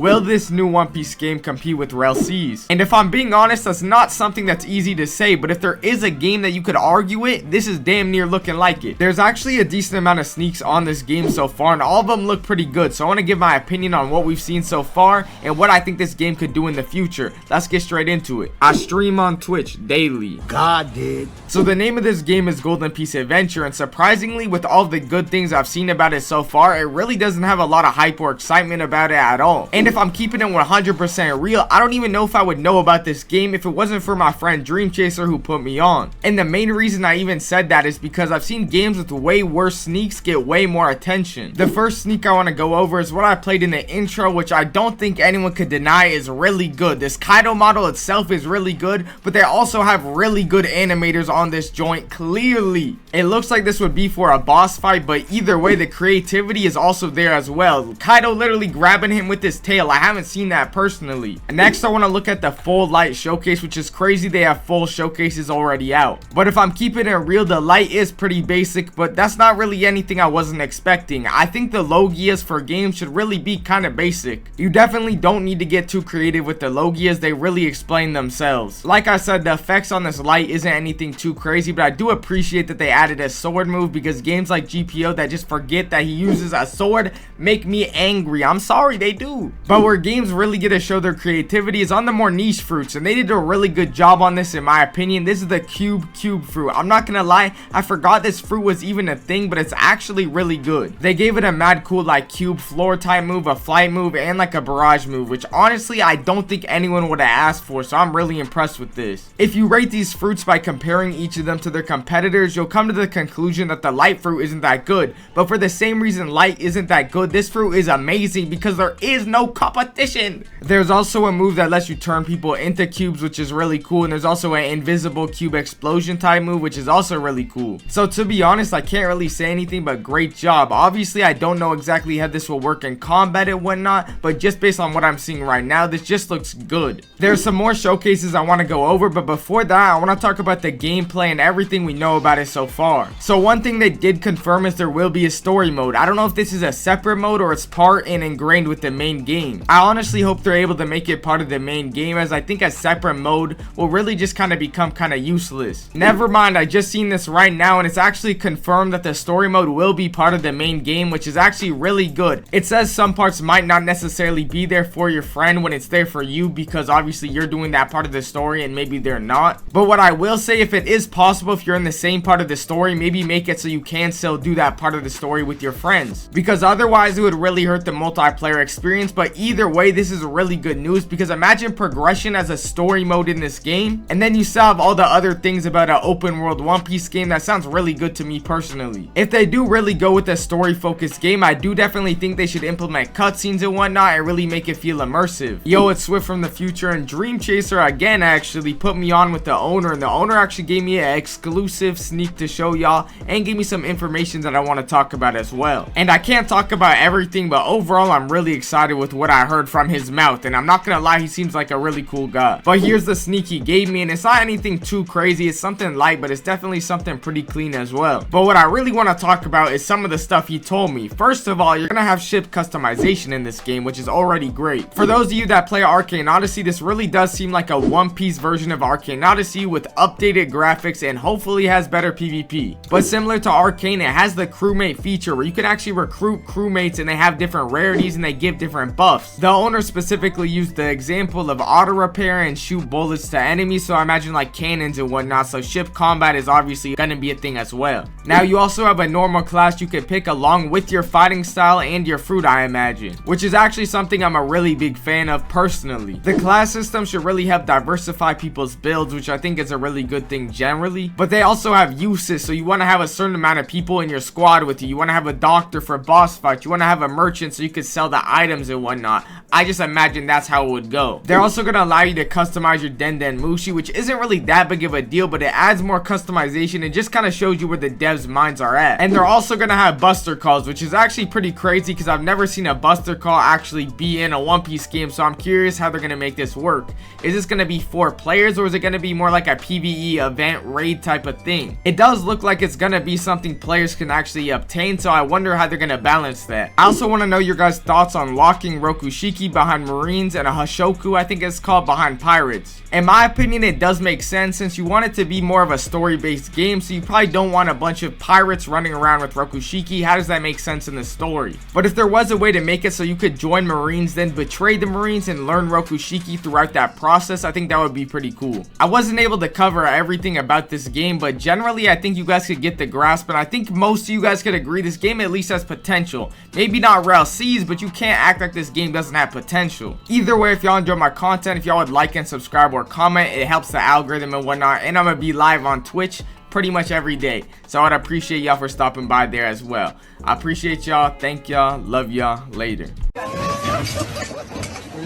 Will this new One Piece game compete with Rell Seas? And if I'm being honest, that's not something that's easy to say, but if there is a game that you could argue it, this is damn near looking like it. There's actually a decent amount of sneaks on this game so far, and all of them look pretty good, so I want to give my opinion on what we've seen so far, and what I think this game could do in the future. Let's get straight into it. I stream on Twitch daily. God did. So the name of this game is Golden Piece Adventure, and surprisingly, with all the good things I've seen about it so far, it really doesn't have a lot of hype or excitement about it at all. And if I'm keeping it 100% real, I don't even know if I would know about this game if it wasn't for my friend Dream Chaser who put me on. And the main reason I even said that is because I've seen games with way worse sneaks get way more attention. The first sneak I want to go over is what I played in the intro, which I don't think anyone could deny is really good. This Kaido model itself is really good, but they also have really good animators on this joint. Clearly it looks like this would be for a boss fight, but either way the creativity is also there as well. Kaido literally grabbing him with his tail. I haven't seen that personally. Next I want to look at the full light showcase, which is crazy they have full showcases already out. But if I'm keeping it real, the light is pretty basic, but that's not really anything I wasn't expecting. I think the logias for games should really be kind of basic. You definitely don't need to get too creative with the logias, they really explain themselves. Like I said, the effects on this light isn't anything too crazy, but I do appreciate that they added a sword move, because games like GPO that just forget that he uses a sword make me angry. I'm sorry, they do. But where games really get to show their creativity is on the more niche fruits, and they did a really good job on this in my opinion. This is the cube fruit. I'm not gonna lie, I forgot this fruit was even a thing, but it's actually really good. They gave it a mad cool like cube floor type move, a flight move, and like a barrage move, which honestly I don't think anyone would have asked for, so I'm really impressed with this. If you rate these fruits by comparing each of them to their competitors, you'll come to the conclusion that the light fruit isn't that good, but for the same reason light isn't that good, this fruit is amazing because there is no competition. There's also a move that lets you turn people into cubes, which is really cool, and there's also an invisible cube explosion type move, which is also really cool. So to be honest, I can't really say anything but great job. Obviously I don't know exactly how this will work in combat and whatnot, but just based on what I'm seeing right now, this just looks good. There's some more showcases I want to go over, but before that I want to talk about the gameplay and everything we know about it so far. So one thing they did confirm is there will be a story mode. I don't know if this is a separate mode or it's part and ingrained with the main game. I honestly hope they're able to make it part of the main game, as I think a separate mode will really just kind of become kind of useless. Never mind, I just seen this right now and it's actually confirmed that the story mode will be part of the main game, which is actually really good. It says some parts might not necessarily be there for your friend when it's there for you, because obviously you're doing that part of the story and maybe they're not. But what I will say, if it is possible, if you're in the same part of the story, maybe make it so you can still do that part of the story with your friends, because otherwise it would really hurt the multiplayer experience. But either way, this is really good news, because imagine progression as a story mode in this game, and then you still have all the other things about an open world One Piece game. That sounds really good to me personally. If they do really go with a story focused game, I do definitely think they should implement cutscenes and whatnot and really make it feel immersive. Yo, it's Swift from the future, and Dream Chaser again actually put me on with the owner, and the owner actually gave me an exclusive sneak to show y'all and gave me some information that I want to talk about as well. And I can't talk about everything, but overall I'm really excited with what I heard from his mouth, and I'm not gonna lie, he seems like a really cool guy. But here's the sneak he gave me, and it's not anything too crazy. It's something light, but it's definitely something pretty clean as well. But what I really want to talk about is some of the stuff he told me. First of all, you're gonna have ship customization in this game, which is already great. For those of you that play Arcane Odyssey, this really does seem like a One Piece version of Arcane Odyssey with updated graphics, and hopefully has better PvP. But similar to Arcane, it has the crewmate feature where you can actually recruit crewmates, and they have different rarities and they give different buffs. The owner specifically used the example of auto repair and shoot bullets to enemies, so I imagine like cannons and whatnot, so ship combat is obviously gonna be a thing as well. Now you also have a normal class you can pick along with your fighting style and your fruit, I imagine, which is actually something I'm a really big fan of personally. The class system should really help diversify people's builds, which I think is a really good thing generally, but they also have uses, so you want to have a certain amount of people in your squad with you. You want to have a doctor for boss fights, you want to have a merchant so you can sell the items and whatnot. I just imagine that's how it would go. They're also going to allow you to customize your Den Mushi, which isn't really that big of a deal, but it adds more customization and just kind of shows you where the devs' minds are at. And they're also going to have buster calls, which is actually pretty crazy because I've never seen a buster call actually be in a One Piece game, so I'm curious how they're going to make this work. Is this going to be 4 players, or is it going to be more like a PvE event raid type of thing? It does look like it's going to be something players can actually obtain, so I wonder how they're going to balance that. I also want to know your guys' thoughts on locking Rokushiki behind Marines and a Hoshoku, I think it's called, behind Pirates. In my opinion, it does make sense since you want it to be more of a story-based game, so you probably don't want a bunch of pirates running around with Rokushiki. How does that make sense in the story? But if there was a way to make it so you could join Marines, then betray the Marines and learn Rokushiki throughout that process, I think that would be pretty cool. I wasn't able to cover everything about this game, but generally I think you guys could get the grasp, and I think most of you guys could agree this game at least has potential. Maybe not Rell Seas, but you can't act like this game doesn't have potential. Either way, if y'all enjoy my content, if y'all would like and subscribe or comment, it helps the algorithm and whatnot, and I'm gonna be live on Twitch pretty much every day, so I'd appreciate y'all for stopping by there as well. I appreciate y'all, thank y'all, love y'all, later.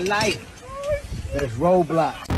Life is Roblox.